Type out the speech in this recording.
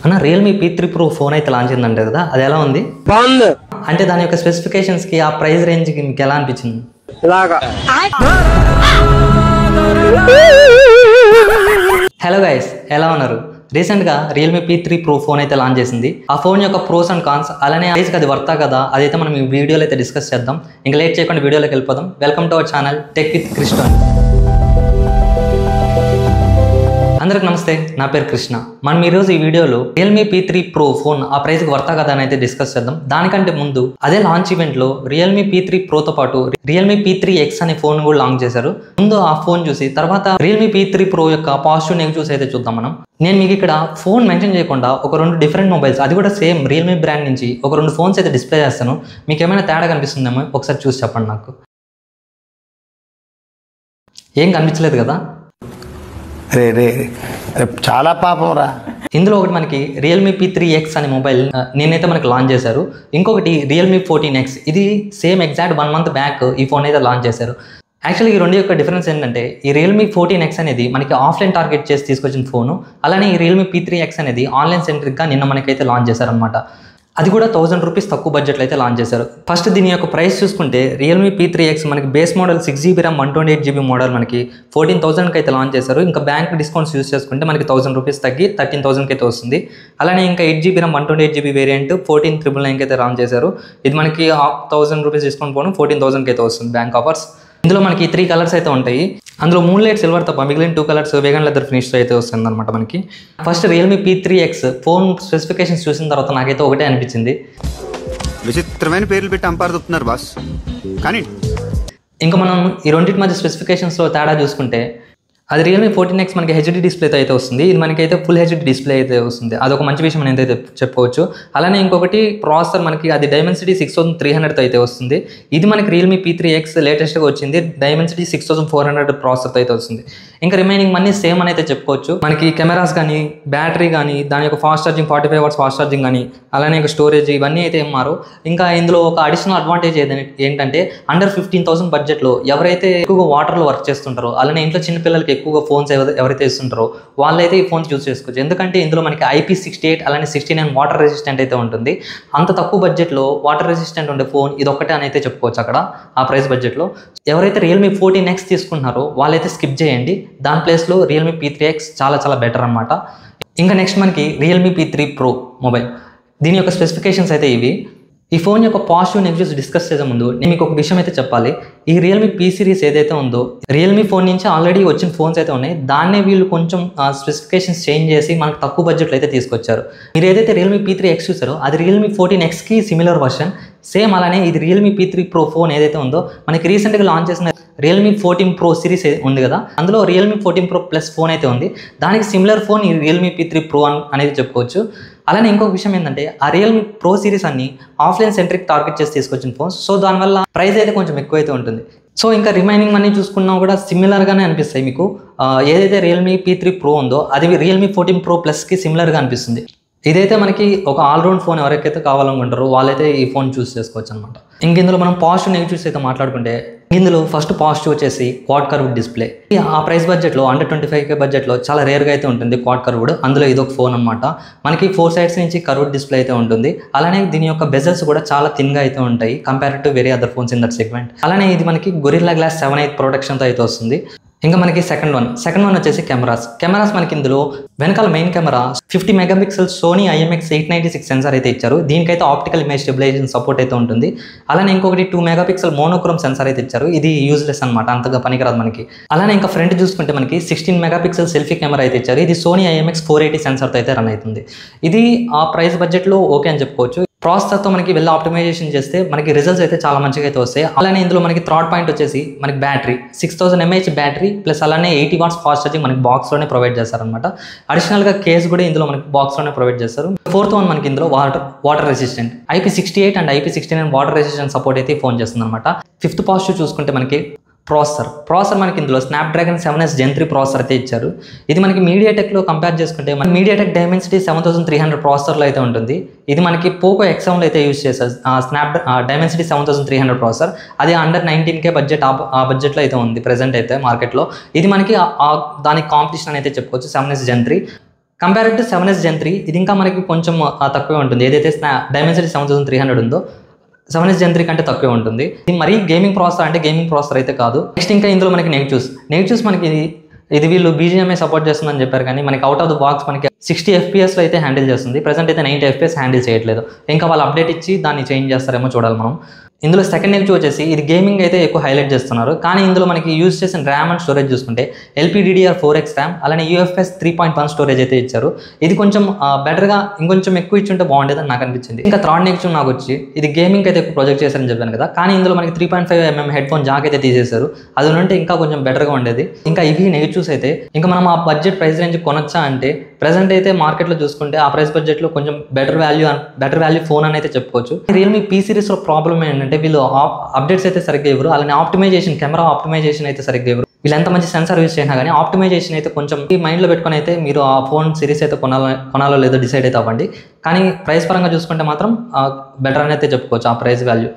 అన్న Realme P3 Pro phone అయితే launch అయిందంటే కదా, అది ఎలా ఉంది? బాగుంది. అంటే దాని యొక్క స్పెసిఫికేషన్స్ కి ఆ ప్రైస్ రేంజ్ కి మీకు ఎలా అనిపించింది? ఇలాగా. హలో గైస్, ఎలా ఉన్నారు? రీసెంట్ గా రియల్మీ P3 Pro ఫోన్ అయితే లాంచ్ చేసింది. ఆ ఫోన్ యొక్క ప్రోస్ అండ్ కాన్స్, అలానే ప్రైస్ అది వర్తా కదా, అదైతే మనం ఈ వీడియోలో అయితే డిస్కస్ చేద్దాం. ఇంకా లేట్ చేయకుండా వీడియోలోకి వెళ్ళిపోదాం. Welcome to our channel tech with Krishna. అందరికి నమస్తే, నా పేరు కృష్ణ. మనం ఈరోజు ఈ వీడియోలో రియల్మీ P3 Pro ఫోన్ ఆ ప్రైస్కి వర్తా కదా అని అయితే డిస్కస్ చేద్దాం. దానికంటే ముందు అదే లాంచ్ ఈవెంట్లో రియల్మీ P3 Proతో పాటు రియల్మీ P3X అనే ఫోన్ కూడా లాంచ్ చేశారు. ముందు ఆ ఫోన్ చూసి తర్వాత రియల్మీ P3 Pro యొక్క పాజిటివ్ నెగిటివ్స్ అయితే చూద్దాం మనం. నేను మీకు ఇక్కడ ఫోన్ మెన్షన్ చేయకుండా ఒక రెండు డిఫరెంట్ మొబైల్స్, అది కూడా సేమ్ రియల్మీ బ్రాండ్ నుంచి ఒక రెండు ఫోన్స్ అయితే డిస్ప్లే చేస్తాను. మీకు ఏమైనా తేడా కనిపిస్తుందేమో ఒకసారి చూసి చెప్పండి నాకు. ఏం కనిపించలేదు కదా? రే రే చాలా పాపం రా. ఇందులో ఒకటి మనకి రియల్మీ P3X అనే మొబైల్ నేనైతే మనకి లాంచ్ చేశారు. ఇంకొకటి రియల్మీ 14X, ఇది సేమ్ ఎగ్జాక్ట్ 1 month బ్యాక్ ఈ ఫోన్ అయితే లాంచ్ చేశారు. యాక్చువల్లీ ఈ రెండు యొక్క డిఫరెన్స్ ఏంటంటే, ఈ రియల్మీ 14X అనేది మనకి ఆఫ్లైన్ టార్గెట్ చేసి తీసుకొచ్చిన ఫోను, అలానే ఈ రియల్మీ P3X అనేది ఆన్లైన్ సెంట్రిక్గా నిన్న మనకైతే లాంచ్ చేశారనమాట. అది కూడా 1000 రూపీస్ తక్కువ బడ్జెట్లో అయితే లాంచ్ చేశారు. ఫస్ట్ దీని యొక్క ప్రైస్ చూసుకుంటే రియల్మీ P3X మనకి base model 6GB RAM 128GB model మనకి 14,000కి అయితే లాంచ్ చేశారు. ఇంకా బ్యాంక్ డిస్కౌంట్స్ యూస్ చేసుకుంటే మనకి 1000 రూపీస్ తగ్గి 13,000కి అయితే వస్తుంది. అలానే ఇంకా 8GB RAM 128GB వేరియంట్ 14,999కి అయితే లాంచ్ చేశారు. ఇది మనకి 1000 రూపీస్ డిస్కౌంట్ పోను 14,000కి అయితే వస్తుంది బ్యాంక్ ఆఫర్స్. ఇందులో మనకి 3 కలర్స్ అయితే ఉంటాయి. అందులో మూన్లైట్ సిల్వర్ తప్ప మిగిలిన 2 కలర్స్ వేగన్ లెదర్ ఫినిష్తో అయితే వస్తుంది అనమాట మనకి. First Realme P3X phone specifications చూసిన తర్వాత నాకైతే ఒకటే అనిపించింది, విచిత్రమైన పేర్లు పెట్టి అంపారుతున్నారు బాస్. కానీ ఇంకా మనం ఈ రెండింటి మధ్య స్పెసిఫికేషన్స్లో తేడా చూసుకుంటే, అది రియల్మీ 14X మనకి హెచ్డి డిస్ప్లేతో అయితే వస్తుంది. ఇది మనకైతే ఫుల్ హెచ్డి డిస్ప్లే అయితే వస్తుంది. అదొక మంచి విషయం అయితే చెప్పుకోవచ్చు. అలానే ఇంకొకటి ప్రాసెసర్ మనకి అది డైమెన్సిటీ 6300తో అయితే వస్తుంది. ఇది మనకి రియల్మీ P3X లేటెస్ట్గా వచ్చింది డైమెన్సిటీ 6400 ప్రాసెసర్తో అయితే వస్తుంది. ఇంకా రిమైనింగ్ మనీ సేమ్ అని అయితే చెప్పుకోవచ్చు. మనకి కెమెరాస్ కానీ, బ్యాటరీ కానీ, దాని యొక్క fast charging 45 watts fast charging కానీ, అలానే ఇంకా స్టోరేజ్ ఇవన్నీ అయితే ఏం మారు. ఇంకా ఇందులో ఒక అడిషనల్ అడ్వాంటేజ్ ఏంటంటే, అండర్ 15,000 బడ్జెట్లో ఎవరైతే ఎక్కువగా వాటర్లో వర్క్ చేస్తుంటారో, అలానే ఇంట్లో చిన్నపిల్లలకి ఎక్కువగా ఫోన్స్ ఎవరైతే ఇస్తుంటారో వాళ్ళైతే ఈ ఫోన్స్ యూజ్ చేసుకోవచ్చు. ఎందుకంటే ఇందులో మనకి IP68 అలానే 69 వాటర్ రెసిస్టెంట్ అయితే ఉంటుంది. అంత తక్కువ బడ్జెట్లో వాటర్ రెసిస్టెంట్ ఉండే ఫోన్ ఇదొక్కటే అని అయితే చెప్పుకోవచ్చు అక్కడ ఆ ప్రైస్ బడ్జెట్లో. ఎవరైతే రియల్మీ 14X తీసుకుంటున్నారో వాళ్ళైతే స్కిప్ చేయండి. దాని ప్లేస్లో రియల్మీ P3X చాలా చాలా బెటర్ అనమాట. ఇంకా నెక్స్ట్ మనకి రియల్మీ P3 Pro మొబైల్, దీని యొక్క స్పెసిఫికేషన్స్ అయితే ఇవి. ఈ ఫోన్ యొక్క పాజిటివ్ నెగిటివ్స్ డిస్కస్ చేసే ముందు నేను మీకు ఒక విషయం అయితే చెప్పాలి. ఈ రియల్మీ P సిరీస్ ఏదైతే ఉందో, రియల్మీ ఫోన్ నుంచి ఆల్రెడీ వచ్చిన ఫోన్స్ అయితే ఉన్నాయి. దాన్నే వీళ్ళు కొంచెం స్పెసిఫికేషన్స్ చేంజ్ చేసి మనకు తక్కువ బడ్జెట్లో అయితే తీసుకొచ్చారు. మీరు ఏదైతే రియల్మీ P3X చూసారో అది రియల్మీ 14Xకి సిమిలర్ వర్షన్ సేమ్. అలానే ఇది రియల్మీ P3 Pro ఫోన్ ఏదైతే ఉందో మనకి రీసెంట్గా లాంచ్ చేసిన రియల్మీ 14 Pro సిరీస్ ఉంది కదా, అందులో రియల్మీ 14 Pro Plus ఫోన్ అయితే ఉంది. దానికి సిమిలర్ ఫోన్ ఈ రియల్మీ P3 Pro అనేది చెప్పుకోవచ్చు. అలానే ఇంకొక విషయం ఏంటంటే, ఆ రియల్మీ Pro సిరీస్ అన్ని ఆఫ్లైన్ సెంట్రిక్ టార్గెట్ చేసి తీసుకొచ్చిన ఫోన్స్. సో దానివల్ల ప్రైస్ అయితే కొంచెం ఎక్కువ అయితే ఉంటుంది. సో ఇంకా రిమైనింగ్ మనీ చూసుకున్నా కూడా సిమిలర్గానే అనిపిస్తాయి మీకు. ఏదైతే రియల్మీ P3 Pro ఉందో అది రియల్మీ 14 Pro Plusకి సిమిలర్గా అనిపిస్తుంది. ఇదైతే మనకి ఒక ఆల్రౌండ్ ఫోన్ ఎవరికైతే కావాలనుకుంటారో వాళ్ళైతే ఈ ఫోన్ చూస్ చేసుకోవచ్చు అనమాట. ఇంక ఇందులో మనం పాజిటివ్ నెగిటివ్స్ అయితే మాట్లాడుకుంటే, ఇందులో ఫస్ట్ పాజిటివ్ వచ్చేసి క్వాడ్ కర్వ్డ్ డిస్ప్లే. ఆ ప్రైస్ బడ్జెట్లో అండర్ 25K బడ్జెట్లో చాలా రేర్గా అయితే ఉంటుంది క్వాడ్ కర్వ్డ్. అందులో ఇదొక ఫోన్ అనమాట. మనకి 4 సైడ్స్ నుంచి కర్వ్డ్ డిస్ప్లే అయితే ఉంటుంది. అలానే దీని యొక్క బెజల్స్ కూడా చాలా థిన్గా అయితే ఉంటాయి compare to very other phones in that segment. అలానే ఇది మనకి గొరిల్లా గ్లాస్ 7/8 ప్రొటెక్షన్తో అయితే వస్తుంది. ఇంకా మనకి సెకండ్ వన్ వచ్చేసి కెమెరాస్ మనకి ఇందులో వెనకాల main camera 50 megapixel Sony IMX896 sensor అయితే ఇచ్చారు. దీనికైతే ఆప్టికల్ ఇమేజ్ స్టెబిలైజేషన్ సపోర్ట్ అయితే ఉంటుంది. అలానే ఇంకొకటి 2 మెగాపిక్సెల్ మోనోక్రోమ్ సెన్సార్ అయితే ఇచ్చారు. ఇది యూజ్లెస్ అనమాట, అంతగా పనికిరాదు మనకి. అలానే ఇంకా ఫ్రంట్ చూసుకుంటే మనకి 16 మెగాపిక్సెల్ సెల్ఫీ కెమెరా అయితే ఇచ్చారు. ఇది సోనీ IMX480 సెన్సార్తో అయితే రన్ అవుతుంది. ఇది ఆ ప్రైస్ బడ్జెట్లో ఓకే అని చెప్పుకోవచ్చు. ప్రాసెసర్తో మనకి వెళ్ళి ఆప్టిమైజేషన్ చేస్తే మనకి రిజల్ట్స్ అయితే చాలా మంచిగా అయితే వస్తాయి. అలానే ఇందులో మనకి థర్డ్ పాయింట్ వచ్చేసి మనకి బ్యాటరీ 6000 mAh బ్యాటరీ ప్లస్ అలానే 80 వాట్స్ ఫాస్ట్ ఛార్జింగ్ మనకి బాక్స్లోనే ప్రొవైడ్ చేస్తారనమాట. అడిషనల్గా కేస్ కూడా ఇందులో మనకి బాక్స్లోనే ప్రొవైడ్ చేస్తారు. ఫోర్త్ వన్ మనకి ఇందులో water resistant IP68 and IP69 water resistant support అయితే ఫోన్ చేస్తుంది అనమాట. ఫిఫ్త్ పాజిటివ్ చూసుకుంటే మనకి ప్రాసెసర్ మనకి ఇందులో స్నాప్డ్రాగన్ 7S Gen 3 ప్రాసెసర్ అయితే ఇచ్చారు. ఇది మనకి మీడియాటెక్లో కంపేర్ చేసుకుంటే మన మీడియాటెక్ డైమెన్సిటీ 7300 ప్రాసెసర్లో అయితే ఉంటుంది. ఇది మనకి పోకో X7లో అయితే యూజ్ చేస్తారు డైమెన్సిటీ 7300 ప్రాసెసర్. అది అండర్ 19K బడ్జెట్ ఆ బడ్జెట్లో అయితే ఉంది ప్రెసెంట్ అయితే మార్కెట్లో. ఇది మనకి దానికి కాంపిటీషన్ అయితే చెప్పుకోవచ్చు 7S Gen 3. Compared to 7S Gen 3 ఇది ఇంకా మనకి కొంచెం తక్కువే ఉంటుంది. ఏదైతే Dimensity 7300 ఉందో 7S Gen 3 కంటే తక్కువే ఉంటుంది. ఇది మరీ గేమింగ్ ప్రాసెసర్ అంటే గేమింగ్ ప్రాసెసర్ అయితే కాదు. నెక్స్ట్ ఇంకా ఇందులో మనకి నెగిటివ్స్ మనకి ఇది వీళ్ళు BGMI సపోర్ట్ చేస్తుందని చెప్పారు, కానీ మనకి అవుట్ ఆఫ్ ద బాక్స్ మనకి 60 FPS లో అయితే హ్యాండిల్ చేస్తుంది. ప్రెసెంట్ అయితే 90 FPS హ్యాండిల్ చేయట్లేదు. ఇంకా వాళ్ళు అప్డేట్ ఇచ్చి దాన్ని చేంజ్ చేస్తారేమో చూడాలి మనం. ఇందులో సెకండ్ నెగిటివ్ వచ్చేసి ఇది గేమింగ్ అయితే ఎక్కువ హైలైట్ చేస్తున్నారు, కానీ ఇందులో మనకి యూజ్ చేసిన ర్యామ్ అండ్ స్టోరేజ్ చూసుకుంటే LPDDR4X ర్యామ్ అలానే UFS 3.1 స్టోరేజ్ అయితే ఇచ్చారు. ఇది కొంచెం బెటర్గా ఇంకొంచెం ఎక్కువ ఇచ్చుంటే బాగుండేదని నాకు అనిపించింది. ఇంకా థర్డ్ నెగిటివ్ నాకు వచ్చి ఇది గేమింగ్ అయితే ఎక్కువ ప్రొజెక్ట్ చేశారని చెప్పాను కదా, కానీ ఇందులో మనకి 3.5mm హెడ్ ఫోన్ జాక్ అయితే తీసేశారు. అది ఉంటే ఇంకా కొంచెం బెటర్గా ఉండేది. ఇంకా ఇవి నెగిటివ్స్ అయితే ఇంకా మనం ఆ బడ్జెట్ ప్రైస్ రేంజ్ కొనొచ్చా అంటే ప్రెసెంట్ అయితే మార్కెట్లో చూసుకుంటే ఆ ప్రైస్ బడ్జెట్లో కొంచెం బెటర్ వాల్యూ ఫోన్ అని అయితే చెప్పుకోవచ్చు. రియల్మీ P సిరీస్లో ప్రాబ్లమ్ ఏంటంటే వీళ్ళు అప్డేట్స్ అయితే సరిగ్గా ఇవ్వరు, అలానే కెమెరా ఆప్టిమైజేషన్ అయితే సరిగ్గా ఇవ్వరు. వీళ్ళు ఎంత మంచి సెన్సార్ యూజ్ చేసినా కానీ ఆప్టిమైజేషన్ అయితే కొంచెం ఈ మైండ్లో పెట్టుకుని అయితే మీరు ఆ ఫోన్ సిరీస్ అయితే కొనాలో లేదో డిసైడ్ అయితే అవ్వండి. కానీ ప్రైస్ పరంగా చూసుకుంటే మాత్రం బెటర్ అని అయితే చెప్పుకోవచ్చు ఆ ప్రైస్ వాల్యూ.